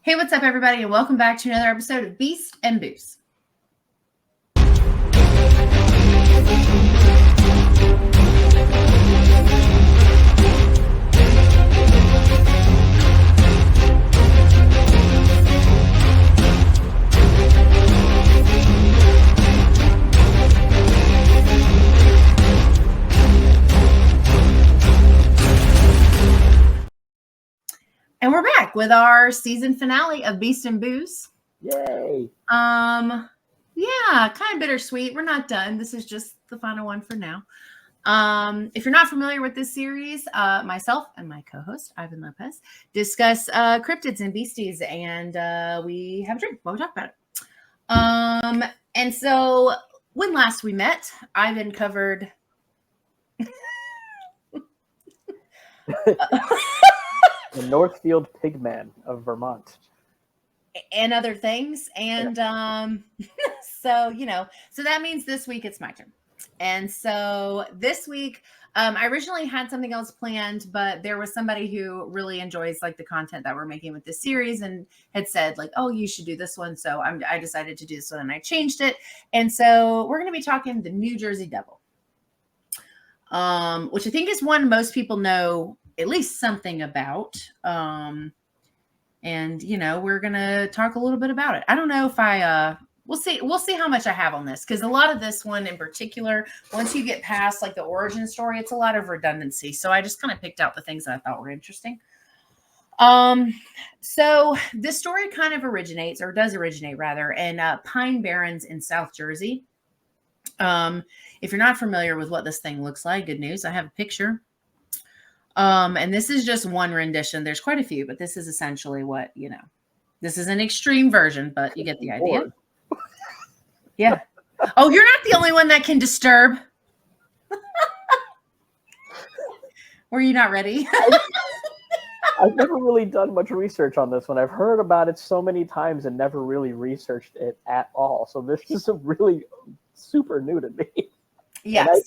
Hey, what's up, everybody, and welcome back to another episode of Beast and Booze. And we're back with our season finale of Beast and Booze. Yay. Yeah, kind of bittersweet. We're not done. This is just the final one for now. If you're not familiar with this series, myself and my co-host, Ivan Lopez, discuss cryptids and beasties, and we have a drink while we talk about it. And so when last we met, Ivan covered... The Northfield Pigman of Vermont. And other things. And so that means this week it's my turn. And so this week, I originally had something else planned, but there was somebody who really enjoys like the content that we're making with this series and had said like, oh, you should do this one. So I decided to do this one and I changed it. And so we're going to be talking the New Jersey Devil, which I think is one most people know at least something about. And, we're going to talk a little bit about it. I don't know if we'll see how much I have on this. Cause a lot of this one in particular, once you get past like the origin story, it's a lot of redundancy. So I just kind of picked out the things that I thought were interesting. So this story kind of does originate rather in Pine Barrens in South Jersey. If you're not familiar with what this thing looks like, good news, I have a picture. And this is just one rendition. There's quite a few, but this is essentially what, this is an extreme version, but you get the idea. Yeah. Oh, you're not the only one that can disturb. Were you not ready? I've never really done much research on this one. I've heard about it so many times and never really researched it at all. So this is really super new to me. Yeah, I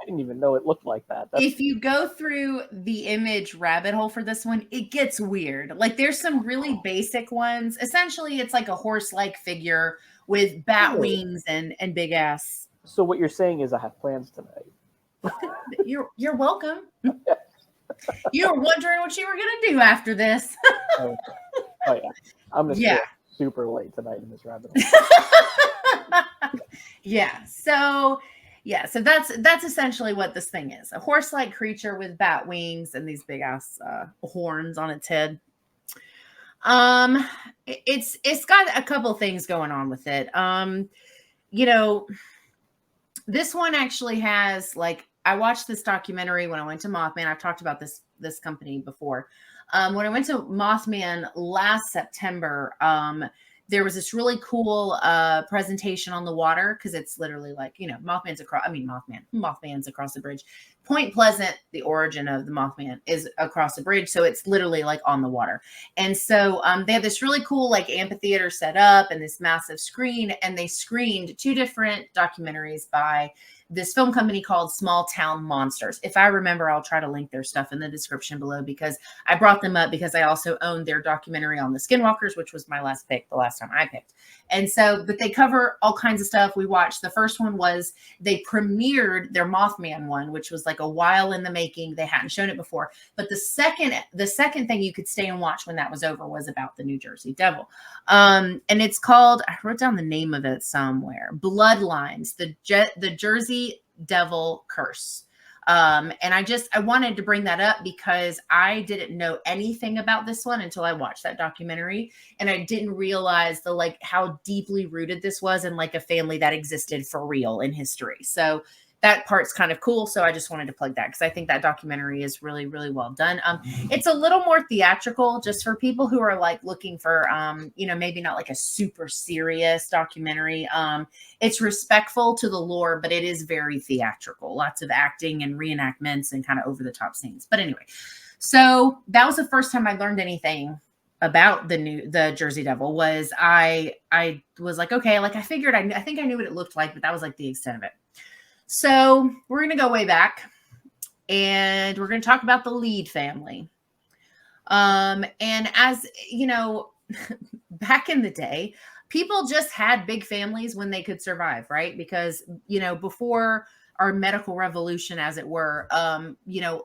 didn't even know it looked like that. If you go through the image rabbit hole for this one, it gets weird. Like there's some really basic ones. Essentially, it's like a horse-like figure with bat wings and big ass. So what you're saying is I have plans tonight. You're welcome. You were wondering what you were gonna do after this. Oh yeah, I'm gonna stay super late tonight in this rabbit hole. So that's essentially what this thing is. A horse-like creature with bat wings and these big ass horns on its head. It's got a couple things going on with it. This one actually has like, I watched this documentary when I went to Mothman. I've talked about this company before. When I went to Mothman last September, there was this really cool presentation on the water because it's literally like, Mothman's across the bridge. Point Pleasant, the origin of the Mothman, is across the bridge. So it's literally like on the water. And so they had this really cool like amphitheater set up and this massive screen. And they screened 2 different documentaries by this film company called Small Town Monsters. If I remember, I'll try to link their stuff in the description below because I brought them up because I also owned their documentary on the Skinwalkers, which was my last pick, the last time I picked. And so, but they cover all kinds of stuff. We watched, the first one was, they premiered their Mothman one, which was like a while in the making. They hadn't shown it before. But the second thing you could stay and watch when that was over was about the New Jersey Devil. And it's called, I wrote down the name of it somewhere, Bloodlines, the Jersey Devil Curse. And I wanted to bring that up because I didn't know anything about this one until I watched that documentary. And I didn't realize how deeply rooted this was in like a family that existed for real in history. So that part's kind of cool. So I just wanted to plug that because I think that documentary is really, really well done. It's a little more theatrical just for people who are like looking for, maybe not like a super serious documentary. It's respectful to the lore, but it is very theatrical. Lots of acting and reenactments and kind of over the top scenes. But anyway, so that was the first time I learned anything about the Jersey Devil. Was I was like, okay, like I figured I think I knew what it looked like, but that was like the extent of it. So we're going to go way back and we're going to talk about the Lead family. And as you know, back in the day, people just had big families when they could survive, right? Because, before our medical revolution, as it were,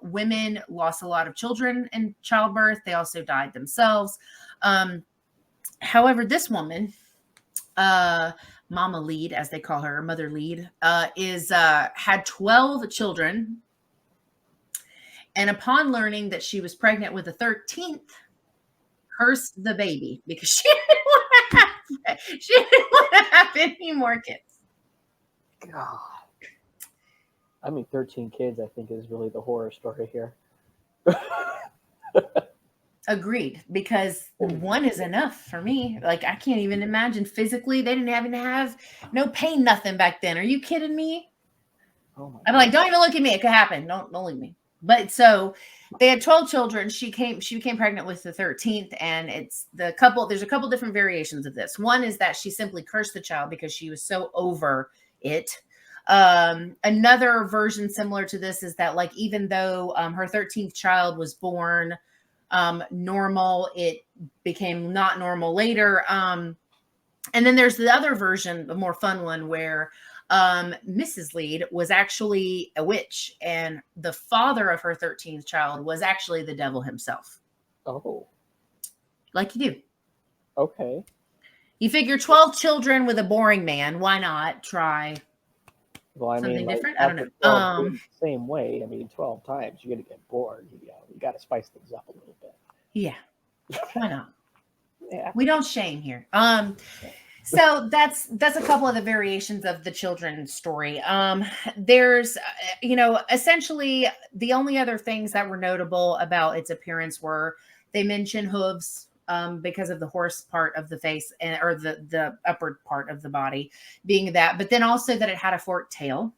women lost a lot of children in childbirth. They also died themselves. However, this woman, Mama Lead, as they call her, Mother Lead, had 12 children. And upon learning that she was pregnant with a 13th, cursed the baby because she didn't want to have any more kids. God. I mean, 13 kids, I think, is really the horror story here. Agreed, because one is enough for me. Like, I can't even imagine physically. They didn't even have no pain, nothing back then. Are you kidding me? Oh my I'm like, don't even look at me. It could happen. Don't leave me. But so they had 12 children. She became pregnant with the 13th, and there's a couple different variations of this. One is that she simply cursed the child because she was so over it. Another version similar to this is that, like, even though her 13th child was born normal, it became not normal later. And then there's the other version, the more fun one, where Mrs. Lead was actually a witch, and the father of her 13th child was actually the devil himself. Oh. Like you do. Okay. You figure 12 children with a boring man. Why not try something different? I don't know. Same way. I mean, 12 times, you're going to get bored. You got to spice things up a little bit. Yeah. Why not? Yeah. We don't shame here. So that's a couple of the variations of the children's story. There's, essentially the only other things that were notable about its appearance were they mention hooves because of the horse part of the face or the upper part of the body being that, but then also that it had a forked tail.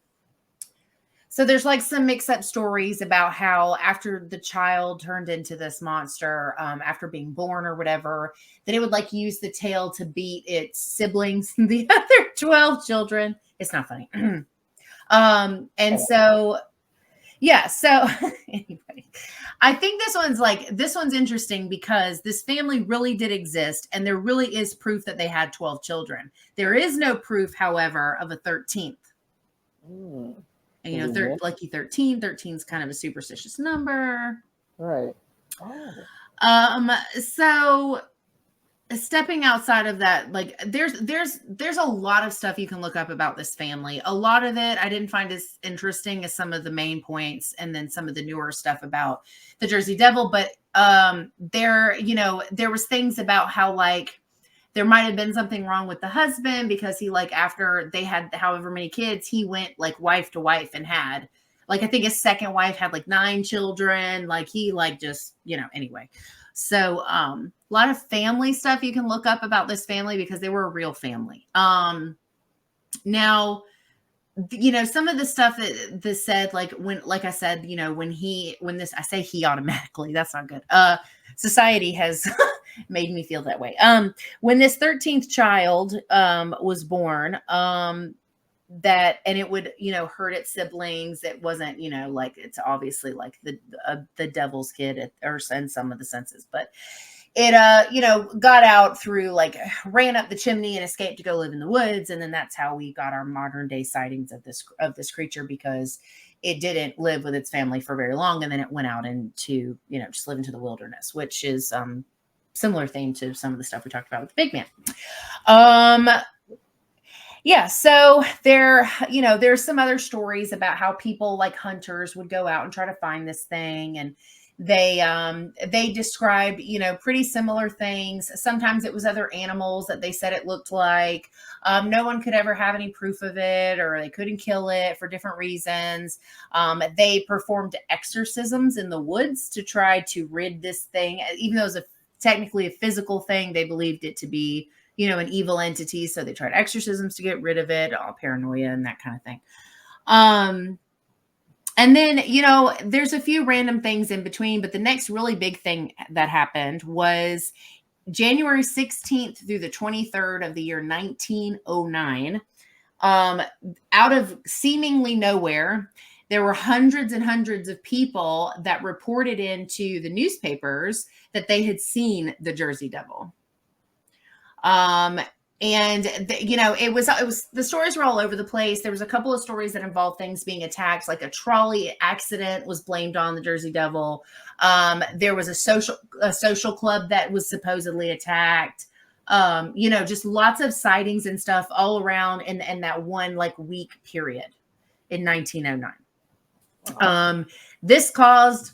So there's like some mix-up stories about how after the child turned into this monster, after being born or whatever, that it would like use the tail to beat its siblings, the other 12 children. It's not funny. So anyway, I think this one's interesting because this family really did exist, and there really is proof that they had 12 children. There is no proof, however, of a 13th. And, lucky 13. 13 is kind of a superstitious number. Right. Oh. So stepping outside of that, like there's a lot of stuff you can look up about this family. A lot of it I didn't find as interesting as some of the main points, and then some of the newer stuff about the Jersey Devil. But there was things about how, like, there might have been something wrong with the husband because he, like, after they had however many kids, he went like wife to wife and had, like, I think his second wife had like 9 children. Like, he like just, anyway. So a lot of family stuff you can look up about this family because they were a real family. Now, some of the stuff that said, like, like I said, I say he automatically, that's not good. Society has made me feel that way. When this 13th child was born, and it would, hurt its siblings. It wasn't, like, it's obviously like the devil's kid or in some of the senses, but it, got out through, like, ran up the chimney and escaped to go live in the woods. And then that's how we got our modern day sightings of this creature, because it didn't live with its family for very long. And then it went out into, just live into the wilderness, which is similar theme to some of the stuff we talked about with the big man. Yeah, so there's some other stories about how people, like hunters, would go out and try to find this thing, and they described, pretty similar things. Sometimes it was other animals that they said it looked like. No one could ever have any proof of it, or they couldn't kill it for different reasons. They performed exorcisms in the woods to try to rid this thing, even though it was technically a physical thing. They believed it to be, an evil entity. So they tried exorcisms to get rid of it, all paranoia and that kind of thing. And then, there's a few random things in between, but the next really big thing that happened was January 16th through the 23rd of the year 1909. Out of seemingly nowhere, there were hundreds and hundreds of people that reported into the newspapers that they had seen the Jersey Devil. And it was the stories were all over the place. There was a couple of stories that involved things being attacked, like a trolley accident was blamed on the Jersey Devil. There was a social club that was supposedly attacked. Just lots of sightings and stuff all around in that one like week period in 1909. Wow. This caused,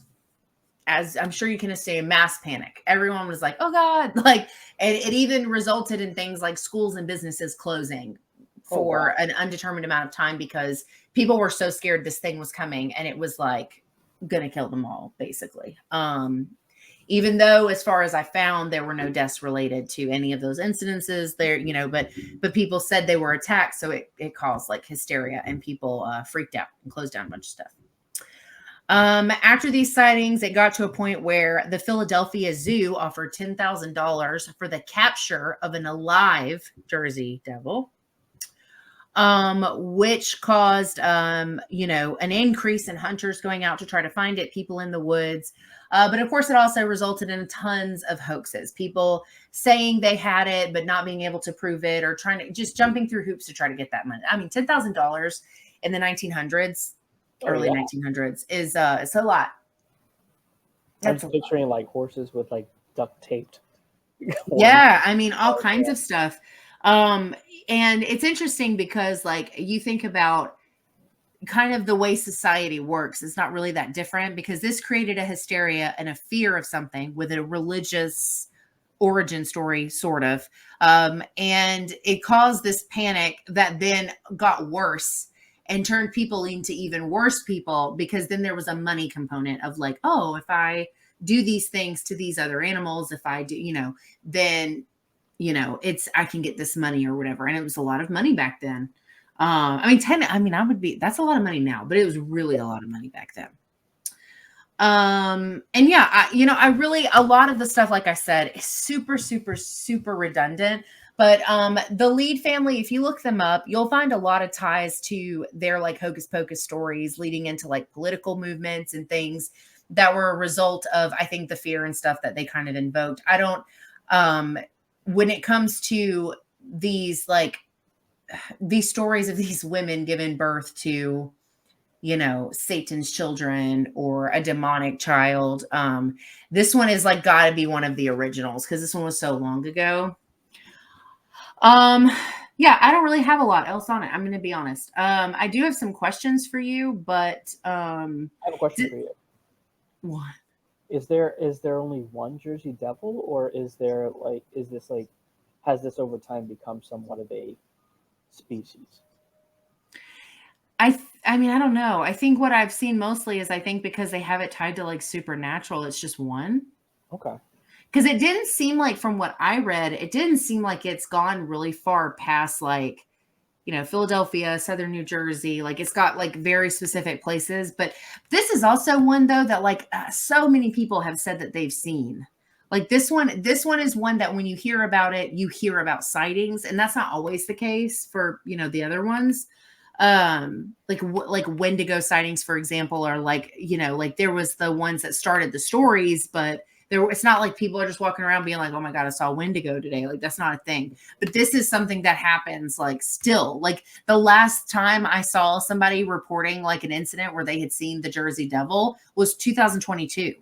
as I'm sure you can assume, mass panic. Everyone was like, oh God, like, and it even resulted in things like schools and businesses closing for an undetermined amount of time because people were so scared this thing was coming and it was like going to kill them all, basically. Even though, as far as I found, there were no deaths related to any of those incidences there, but people said they were attacked. So it caused like hysteria and people freaked out and closed down a bunch of stuff. After these sightings, it got to a point where the Philadelphia Zoo offered $10,000 for the capture of an alive Jersey Devil, which caused, an increase in hunters going out to try to find it, people in the woods. But of course, it also resulted in tons of hoaxes, people saying they had it, but not being able to prove it, or just jumping through hoops to try to get that money. I mean, $10,000 in the 1900s. Early 1900s is it's a lot. I'm picturing like horses with like duct taped. Yeah, I mean all kinds of stuff. And it's interesting because like you think about kind of the way society works, it's not really that different because this created a hysteria and a fear of something with a religious origin story, sort of. And it caused this panic that then got worse and turned people into even worse people, because then there was a money component of like, oh, if I do these things to these other animals, if I do, then, I can get this money or whatever. And it was a lot of money back then. That's a lot of money now, but it was really a lot of money back then. And yeah, a lot of the stuff, like I said, is super, super, super redundant. But the Lead family, if you look them up, you'll find a lot of ties to their like hocus pocus stories leading into like political movements and things that were a result of, I think, the fear and stuff that they kind of invoked. I don't, when it comes to these stories of these women giving birth to, Satan's children or a demonic child, this one is like got to be one of the originals because this one was so long ago. Yeah, I don't really have a lot else on it. I'm going to be honest. I do have some questions for you, but I have a question for you. What? Is there only one Jersey Devil, or has this over time become somewhat of a species? I don't know. I think what I've seen mostly is, I think because they have it tied to like supernatural, it's just one. Okay. Because it didn't seem like, from what I read, it didn't seem like it's gone really far past like, Philadelphia, Southern New Jersey. Like it's got like very specific places. But this is also one though that like so many people have said that they've seen. Like this one is one that when you hear about it, you hear about sightings, and that's not always the case for the other ones. Like Wendigo sightings, for example, are like like there was the ones that started the stories, but it's not like people are just walking around being like, oh my God, I saw Wendigo today. Like that's not a thing. But this is something that happens like still. Like the last time I saw somebody reporting like an incident where they had seen the Jersey Devil was 2022.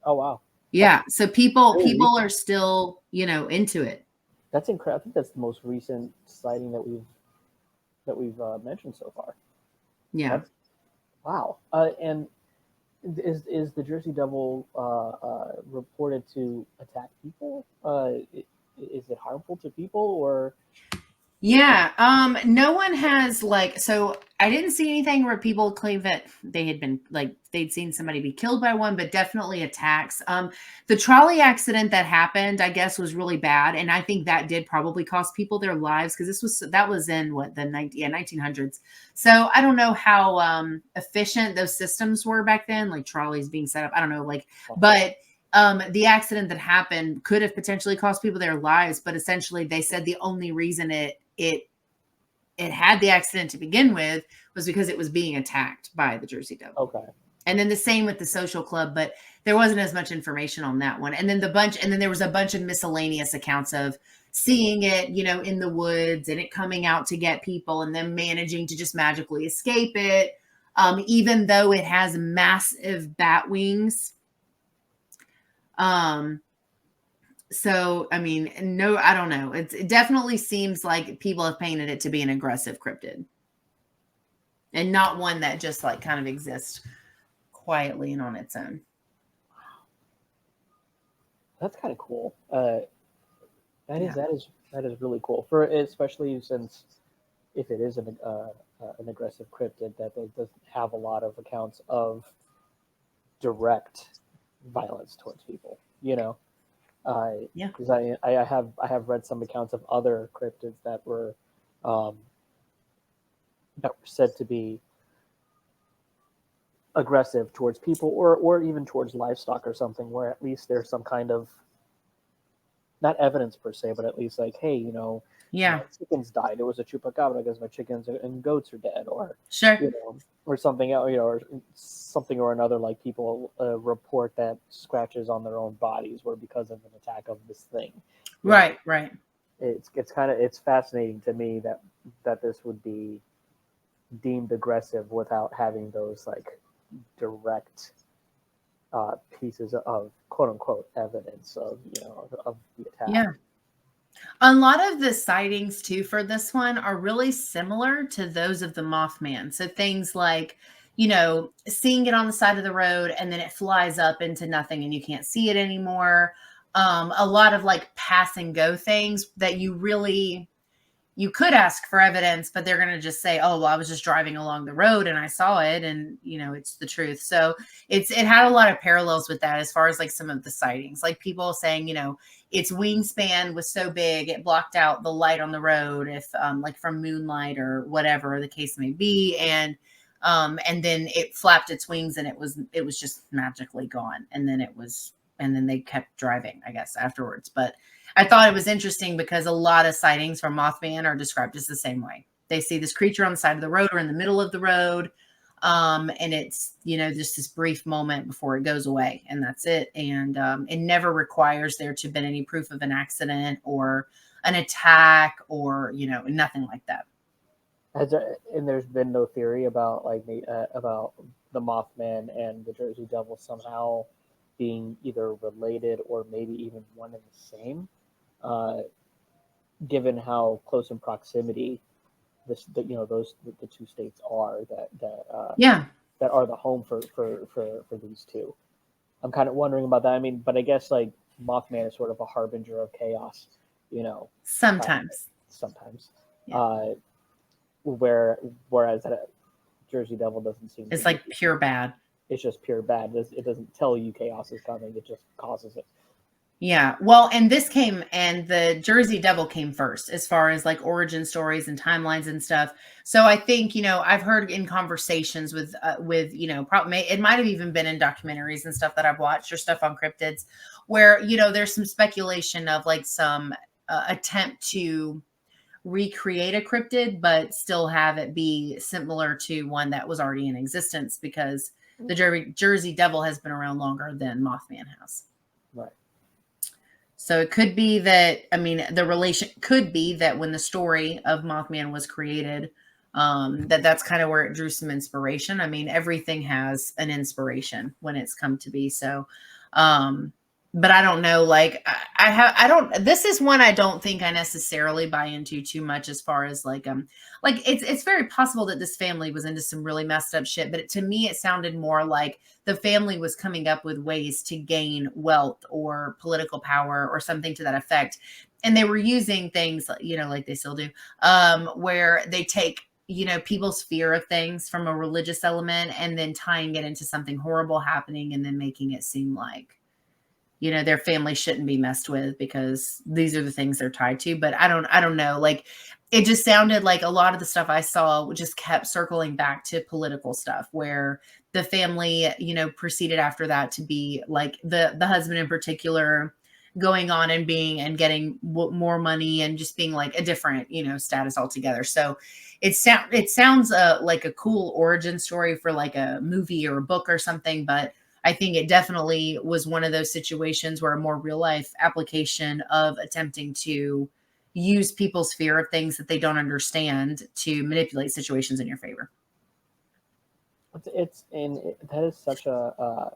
Oh wow. Yeah. So people are still, into it. That's incredible. I think that's the most recent sighting that we've mentioned so far. Yeah. Wow. And is the Jersey Devil reported to attack people? Is it harmful to people, or? Yeah. No one has so I didn't see anything where people claim that they had been they'd seen somebody be killed by one, but definitely attacks. The trolley accident that happened, I guess, was really bad. And I think that did probably cost people their lives, because that was in the 1900s. So I don't know how efficient those systems were back then, like trolleys being set up. I don't know, but the accident that happened could have potentially cost people their lives, but essentially they said the only reason it had the accident to begin with was because it was being attacked by the Jersey Devil. Okay. And then the same with the social club, but there wasn't as much information on that one. And then there was a bunch of miscellaneous accounts of seeing it, in the woods and it coming out to get people and them managing to just magically escape it. Even though it has massive bat wings. So, I mean, no, I don't know. It definitely seems like people have painted it to be an aggressive cryptid and not one that just like kind of exists quietly and on its own. That's kind of cool. That is really cool for, especially since if it is an aggressive cryptid, that it doesn't have a lot of accounts of direct violence towards people. Because I have read some accounts of other cryptids that were said to be aggressive towards people or even towards livestock or something, where at least there's some kind of, not evidence per se, but at least like, hey, my chickens died. It was a chupacabra because my chickens and goats are dead, or sure, or something else, or something or another. Like people report that scratches on their own bodies were because of an attack of this thing. Right. It's fascinating to me that this would be deemed aggressive without having those like direct pieces of quote unquote evidence of of the attack. Yeah. A lot of the sightings too for this one are really similar to those of the Mothman. So things like, seeing it on the side of the road and then it flies up into nothing and you can't see it anymore. A lot of like pass and go things that you could ask for evidence, but they're going to just say, oh, well, I was just driving along the road and I saw it and, it's the truth. So it had a lot of parallels with that as far as like some of the sightings, like people saying, its wingspan was so big, it blocked out the light on the road if like from moonlight or whatever the case may be. And then it flapped its wings and it was just magically gone. And then they kept driving, I guess, afterwards. But I thought it was interesting because a lot of sightings from Mothman are described just the same way. They see this creature on the side of the road or in the middle of the road. And it's, just this brief moment before it goes away and that's it. And it never requires there to have been any proof of an accident or an attack or, nothing like that. And there's been no theory about about the Mothman and the Jersey Devil somehow being either related or maybe even one and the same, given how close in proximity the two states are that are the home for these two. I'm kind of wondering about that. I mean, but I guess like Mothman is sort of a harbinger of chaos, Sometimes. Yeah. Whereas that Jersey Devil doesn't seem. It's like pure bad. It's just pure bad. It doesn't tell you chaos is coming. It just causes it. Yeah. Well, and the Jersey Devil came first as far as like origin stories and timelines and stuff. So I think, I've heard in conversations with probably it might have even been in documentaries and stuff that I've watched or stuff on cryptids where, there's some speculation of like some attempt to recreate a cryptid, but still have it be similar to one that was already in existence because the Jersey Devil has been around longer than Mothman has. Right. So it could be that, the relation could be that when the story of Mothman was created, that's kind of where it drew some inspiration. Everything has an inspiration when it's come to be. So, but I don't know, like this is one I don't think I necessarily buy into too much as far as like it's very possible that this family was into some really messed up shit, but to me, it sounded more like the family was coming up with ways to gain wealth or political power or something to that effect. And they were using things, like they still do, where they take, people's fear of things from a religious element and then tying it into something horrible happening and then making it seem like, their family shouldn't be messed with because these are the things they're tied to. But I don't know. Like, it just sounded like a lot of the stuff I saw just kept circling back to political stuff where the family, proceeded after that to be like the husband in particular going on and being and getting more money and just being like a different, you know, status altogether. So it sounds like a cool origin story for like a movie or a book or something, but I think it definitely was one of those situations where a more real life application of attempting to use people's fear of things that they don't understand to manipulate situations in your favor. That is such a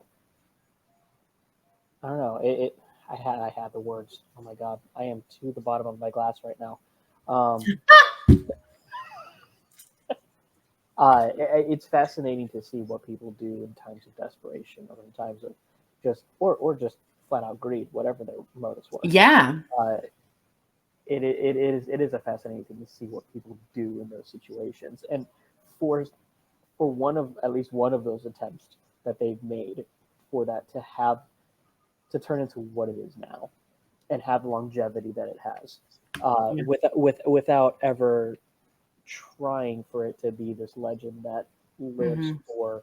I don't know. I had the words. Oh my god, I am to the bottom of my glass right now. Um, it's fascinating to see what people do in times of desperation or in times of just flat out greed, whatever their motives was. Yeah. It is a fascinating thing to see what people do in those situations, and for at least one of those attempts that they've made for that to turn into what it is now and have the longevity that it has, without ever trying for it to be this legend that lives for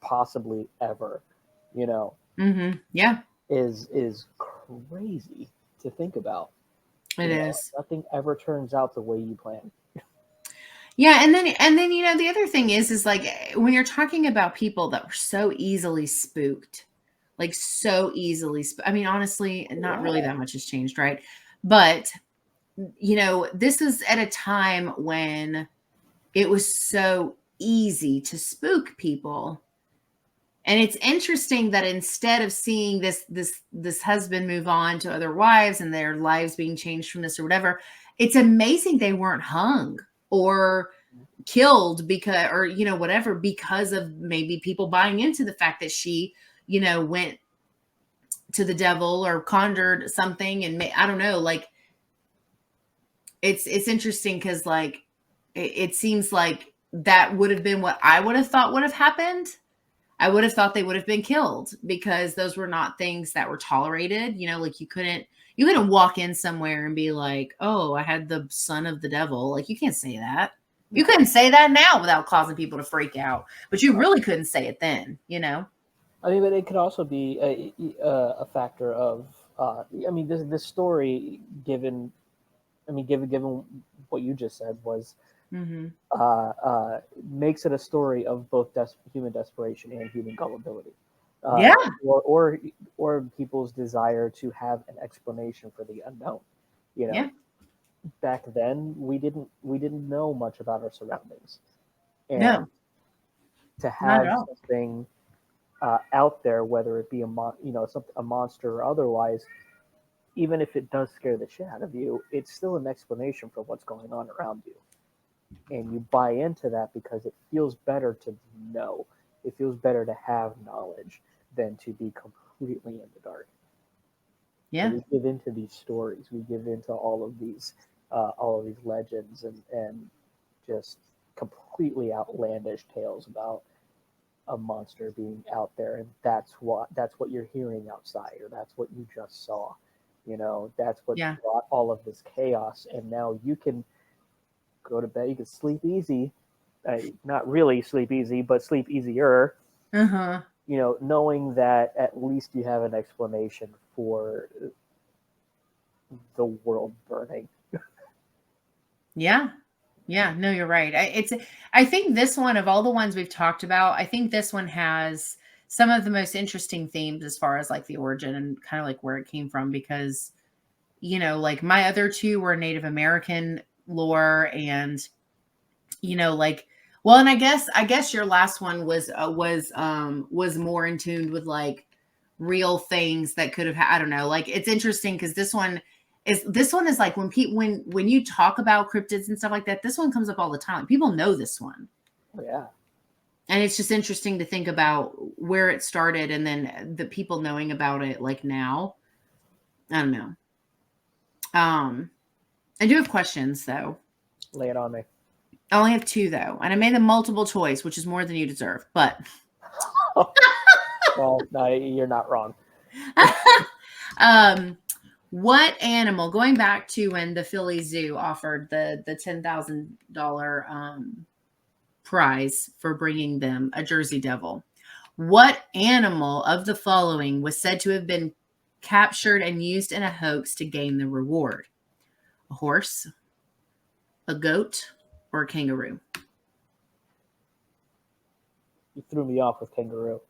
possibly ever, you know, Yeah, is crazy to think about. it is. Nothing ever turns out the way you plan. Yeah, and then you know the other thing is like when you're talking about people that were so easily spooked, like so easily. I mean, honestly, not really that much has changed, right? But you know, this is at a time when it was so easy to spook people. And it's interesting that instead of seeing this husband move on to other wives and their lives being changed from this or whatever, it's amazing they weren't hung or killed because, or you know, whatever, because of maybe people buying into the fact that she, you know, went to the devil or conjured something. And I don't know, like it's interesting because like it seems like that would have been what I would have thought would have happened. I would have thought they would have been killed because those were not things that were tolerated. You know, like you couldn't walk in somewhere and be like, oh, I had the son of the devil. Like you can't say that. You couldn't say that now without causing people to freak out, but you really couldn't say it then, you know? I mean, but it could also be a factor of, I mean, this story, given what you just said, was makes it a story of both human desperation and human gullibility. Yeah. Or people's desire to have an explanation for the unknown. You know, Yeah. back then we didn't know much about our surroundings, and No. to Not have at all. something out there, whether it be a monster or otherwise, even if it does scare the shit out of you, it's still an explanation for what's going on around you. And you buy into that because it feels better to know. It feels better to have knowledge than to be completely in the dark. Yeah. So we give into these stories. We give into all of these legends and just completely outlandish tales about a monster being out there, and that's what you're hearing outside, or that's what you just saw. You know, that's what brought all of this chaos, and now you can go to bed. You can sleep easy, not really sleep easy, but sleep easier. You know, knowing that at least you have an explanation for the world burning. Yeah. Yeah, no, you're right. I think this one, of all the ones we've talked about, I think this one has some of the most interesting themes as far as like the origin and kind of like where it came from, because, you know, like my other two were Native American lore and, you know, like, well, and I guess your last one was more in tune with like real things that could have, I don't know, like it's interesting because this one is like when people when you talk about cryptids and stuff like that, this one comes up all the time. People know this one. Oh, yeah. And it's just interesting to think about where it started and then the people knowing about it like now. I don't know. I do have questions though. Lay it on me. I only have two though, and I made them multiple choice, which is more than you deserve. But well, no, you're not wrong. What animal? Going back to when the Philly Zoo offered the $10,000 prize for bringing them a Jersey Devil, what animal of the following was said to have been captured and used in a hoax to gain the reward? A horse, a goat, or a kangaroo? You threw me off with kangaroo.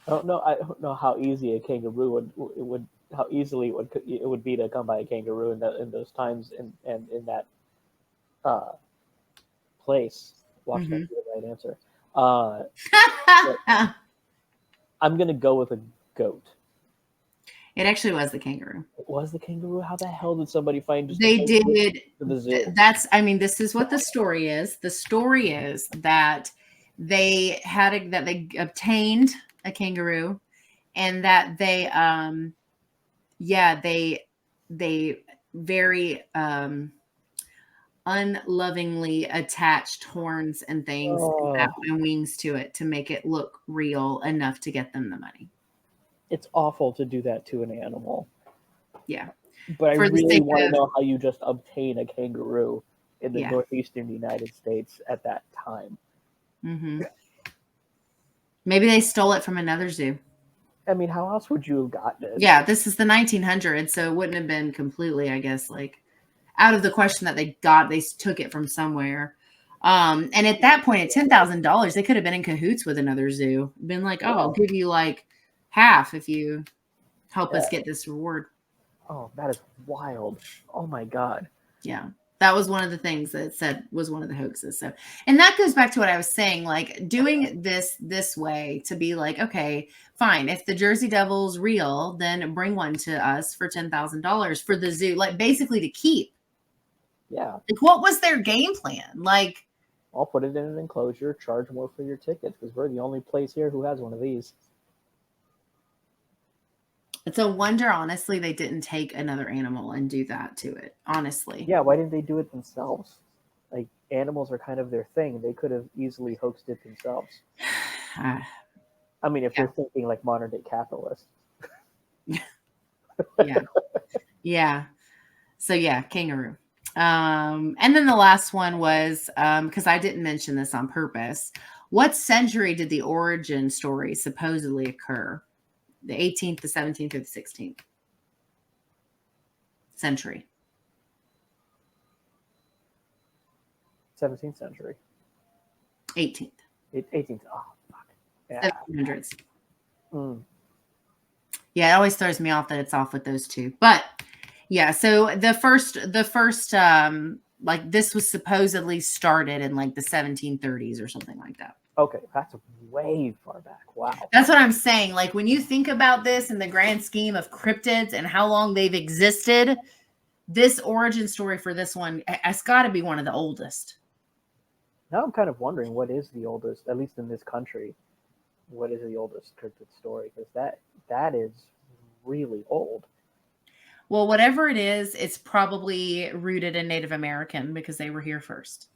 I don't know how easy a kangaroo would how easily it would be to come by a kangaroo in those times and in that uh, place. Watch that be the right answer. I'm gonna go with a goat. It actually was the kangaroo. It was the kangaroo. How the hell did somebody find just They did. for the zoo? That's, I mean, this is what the story is. The story is that they that they obtained a kangaroo, and that they they very unlovingly attached horns and things and wings to it to make it look real enough to get them the money. It's awful to do that to an animal. Yeah. But I really want to know how you just obtain a kangaroo in the northeastern United States at that time. Mm-hmm. Maybe they stole it from another zoo. I mean, how else would you have gotten it? Yeah, this is the 1900s, so it wouldn't have been completely, I guess, like out of the question that they took it from somewhere. And at that point, at $10,000, they could have been in cahoots with another zoo. Been like, oh, I'll give you like half if you help us get this reward. Oh, that is wild. Oh my God. Yeah. That was one of the things that it said was one of the hoaxes. So, and that goes back to what I was saying, like doing this way to be like, okay, fine. If the Jersey Devil's real, then bring one to us for $10,000 for the zoo, like basically to keep. Yeah. Like, what was their game plan? Like, I'll put it in an enclosure, charge more for your tickets because we're the only place here who has one of these. It's a wonder, honestly, they didn't take another animal and do that to it. Honestly. Yeah, why didn't they do it themselves? Like, animals are kind of their thing. They could have easily hoaxed it themselves. I mean, if you're thinking like modern day capitalists. Yeah. Yeah. So yeah, kangaroo. And then the last one was, because I didn't mention this on purpose. What century did the origin story supposedly occur? The 18th, the 17th, or the 16th century? 17th century. 18th. 18th. Oh, fuck. Yeah. 1700s. Mm. Yeah, it always throws me off that it's off with those two. But yeah, so the first like this was supposedly started in like the 1730s or something like that. Okay, that's way far back. Wow. That's what I'm saying. Like when you think about this in the grand scheme of cryptids and how long they've existed, this origin story for this one has got to be one of the oldest. Now I'm kind of wondering what is the oldest, at least in this country, what is the oldest cryptid story? Because that is really old. Well, whatever it is, it's probably rooted in Native American because they were here first.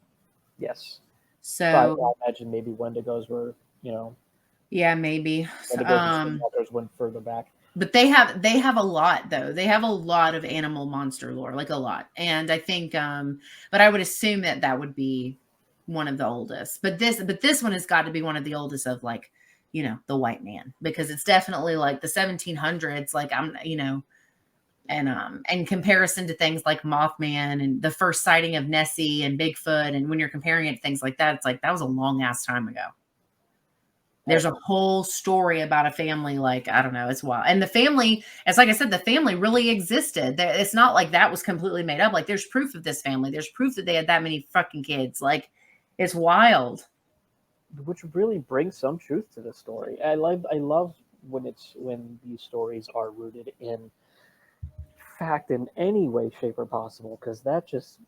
Yes. So I imagine maybe Wendigos were, yeah, maybe. Wendigos and went further back. But they have a lot though. They have a lot of animal monster lore, like a lot. And I think, but I would assume that would be one of the oldest. But this one has got to be one of the oldest of like, the white man, because it's definitely like the 1700s. Like and in comparison to things like Mothman and the first sighting of Nessie and Bigfoot, and when you're comparing it to things like that, it's like that was a long ass time ago. There's a whole story about a family, like, I don't know, it's wild. And the family, it's like I said, the family really existed. It's not like that was completely made up. Like there's proof of this family. There's proof that they had that many fucking kids. Like it's wild. Which really brings some truth to the story. I love when these stories are rooted in fact in any way, shape, or possible, because that just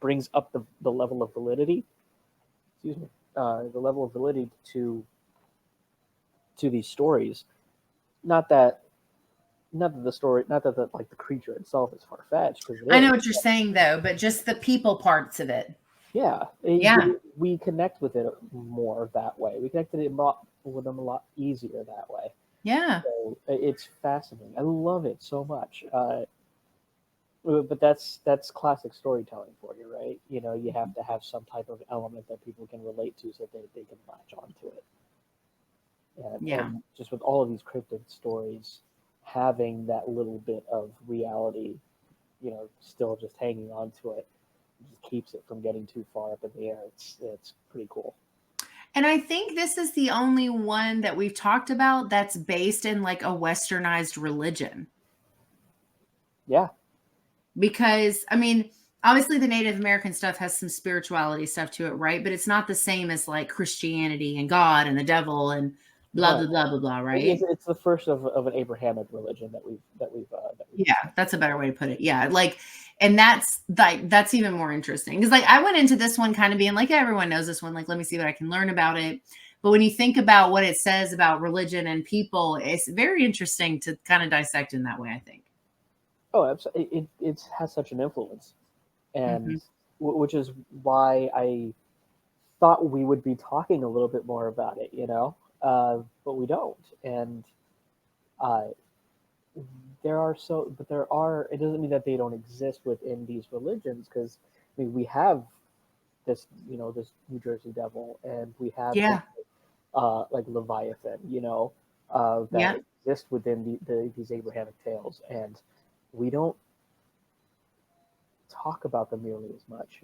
brings up the level of validity. Excuse me. The level of validity to these stories. Not that the creature itself is far fetched. I know what you're saying though, but just the people parts of it. Yeah, we connect with it more that way. We connected with them a lot easier that way. Yeah, so it's fascinating. I love it so much. But that's classic storytelling for you, right? You have to have some type of element that people can relate to so that they can latch onto it. And just with all of these cryptid stories, having that little bit of reality, still just hanging on to it, just keeps it from getting too far up in the air. It's pretty cool. And I think this is the only one that we've talked about that's based in like a westernized religion. Yeah. Because, I mean, obviously the Native American stuff has some spirituality stuff to it, right? But it's not the same as like Christianity and God and the devil and blah, blah, blah, blah, blah, right? It's the first of an Abrahamic religion that we've yeah, that's a better way to put it. Yeah. Like, and that's even more interesting. Because like I went into this one kind of being like, yeah, everyone knows this one. Like, let me see what I can learn about it. But when you think about what it says about religion and people, it's very interesting to kind of dissect in that way, I think. Oh, absolutely. It has such an influence. And which is why I thought we would be talking a little bit more about it, but we don't. And it doesn't mean that they don't exist within these religions, because I mean, we have this, this New Jersey Devil, and we have like Leviathan, that exist within these Abrahamic tales, and we don't talk about them nearly as much.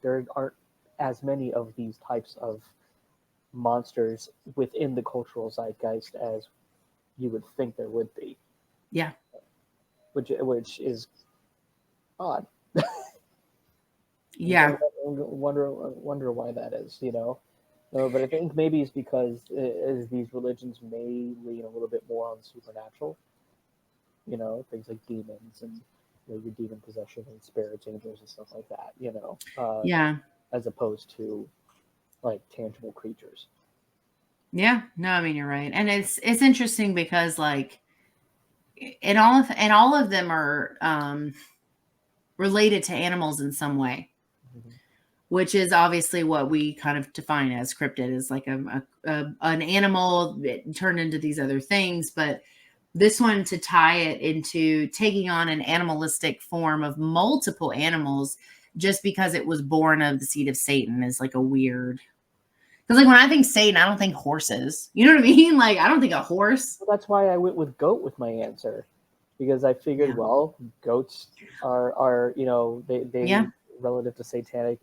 There aren't as many of these types of monsters within the cultural zeitgeist as you would think there would be. Yeah. Which is odd. Yeah. Wonder why that is, but I think maybe it's because as these religions may lean a little bit more on supernatural, things like demons and your demon possession and spirits, angels and stuff like that, as opposed to like tangible creatures. Yeah, no, I mean, you're right. And it's interesting because like all of them are related to animals in some way, which is obviously what we kind of define as cryptid, is like an animal turned into these other things. But this one, to tie it into taking on an animalistic form of multiple animals just because it was born of the seed of Satan, is like a weird. Because like when I think Satan, I don't think horses. You know what I mean? Like I don't think a horse. Well, that's why I went with goat with my answer, because I figured, well, goats are they relative to satanic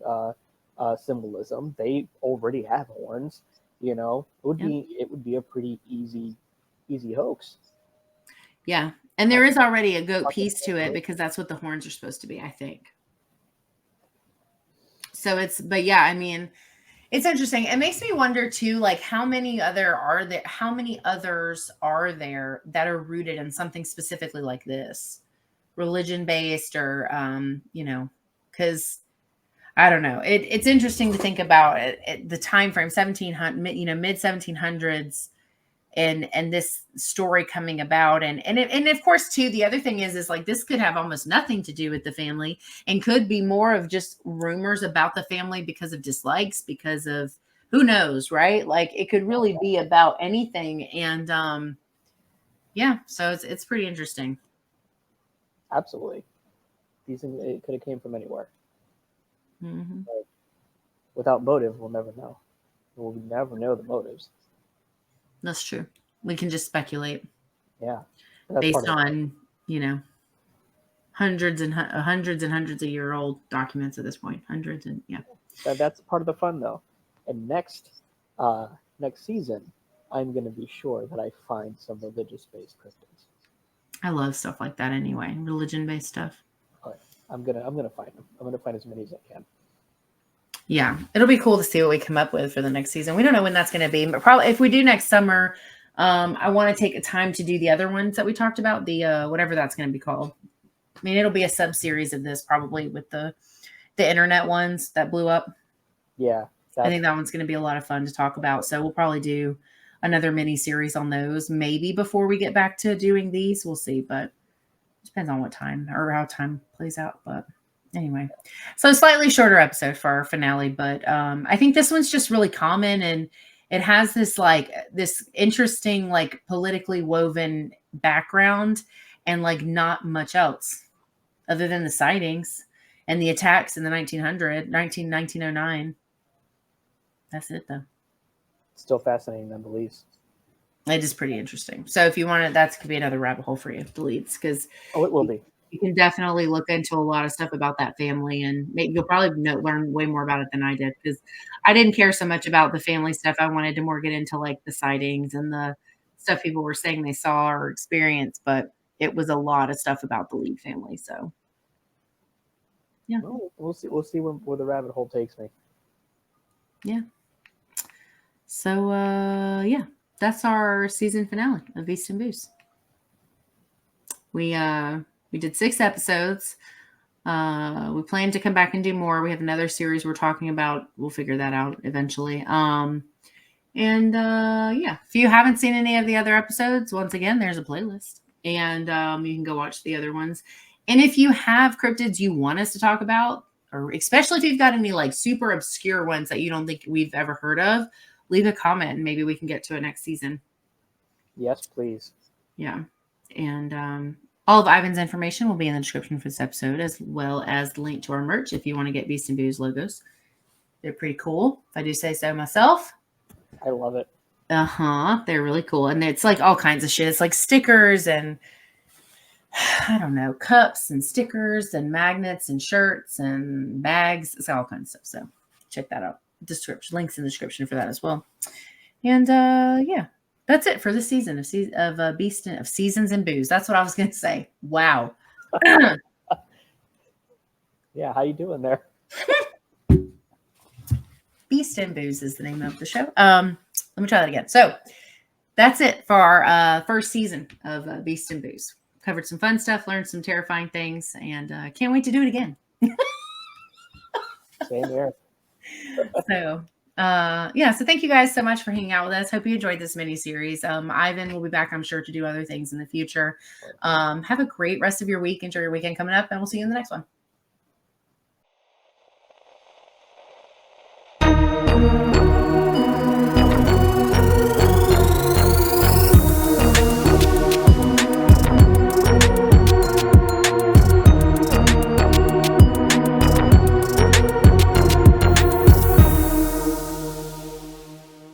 symbolism, they already have horns. It would be a pretty easy hoax. Yeah. And there is already a goat piece to it because that's what the horns are supposed to be, I think. So but yeah, I mean, it's interesting. It makes me wonder too, like how many others are there that are rooted in something specifically like this, religion based, or, because I don't know. It's interesting to think about the time frame, 1700, mid 1700s. And this story coming about, and of course too, the other thing is like this could have almost nothing to do with the family and could be more of just rumors about the family because of dislikes, because of who knows, right? Like it could really be about anything. And so it's pretty interesting. Absolutely. These things, it could have came from anywhere. But without motive, we'll never know. We'll never know the motives. That's true. We can just speculate. Yeah. Based on, hundreds and hundreds of year old documents at this point. Hundreds and That's part of the fun though. And next season, I'm going to be sure that I find some religious based cryptids. I love stuff like that anyway. Religion based stuff. All right. I'm gonna find them. I'm gonna find as many as I can. Yeah, it'll be cool to see what we come up with for the next season. We don't know when that's going to be, but probably if we do next summer, I want to take a time to do the other ones that we talked about, the whatever that's going to be called. I mean, it'll be a sub series of this probably with the internet ones that blew up. Yeah, I think that one's going to be a lot of fun to talk about. So we'll probably do another mini series on those, maybe before we get back to doing these. We'll see, but it depends on what time or how time plays out. But anyway, so slightly shorter episode for our finale, but I think this one's just really common, and it has this interesting, like politically woven background, and like not much else other than the sightings and the attacks in the 1909. That's it though. still fascinating nonetheless. It is pretty interesting. So if you want it, that could be another rabbit hole for you, deletes, because Oh, it will be. you can definitely look into a lot of stuff about that family, and maybe you'll probably learn way more about it than I did, because I didn't care so much about the family stuff. I wanted to more get into like the sightings and the stuff people were saying they saw or experienced, but it was a lot of stuff about the Lead family. So yeah. Well, we'll see. We'll see where the rabbit hole takes me. Yeah. So yeah, that's our season finale of Beast and Booze. We did 6 episodes. We plan to come back and do more. We have another series we're talking about. We'll figure that out eventually. And yeah, if you haven't seen any of the other episodes, once again, there's a playlist, and you can go watch the other ones. And if you have cryptids you want us to talk about, or especially if you've got any like super obscure ones that you don't think we've ever heard of, leave a comment and maybe we can get to it next season. Yes, please. Yeah. And all of Ivan's information will be in the description for this episode, as well as the link to our merch if you want to get Beast and Booze logos. They're pretty cool, if I do say so myself. I love it. They're really cool. And it's like all kinds of shit. It's like stickers and I don't know, cups and stickers and magnets and shirts and bags. It's all kinds of stuff. So check that out. Description links in the description for that as well. And yeah, that's it for this season of Beast and of Seasons and Booze. That's what I was gonna say. Wow. Yeah, how you doing there? Beast and Booze is the name of the show. Let me try that again. So that's it for our first season of Beast and Booze. Covered some fun stuff, learned some terrifying things, and can't wait to do it again. Same here. So yeah, so thank you guys so much for hanging out with us. Hope you enjoyed this mini series. Ivan will be back, I'm sure, to do other things in the future. Have a great rest of your week. Enjoy your weekend coming up, and we'll see you in the next one.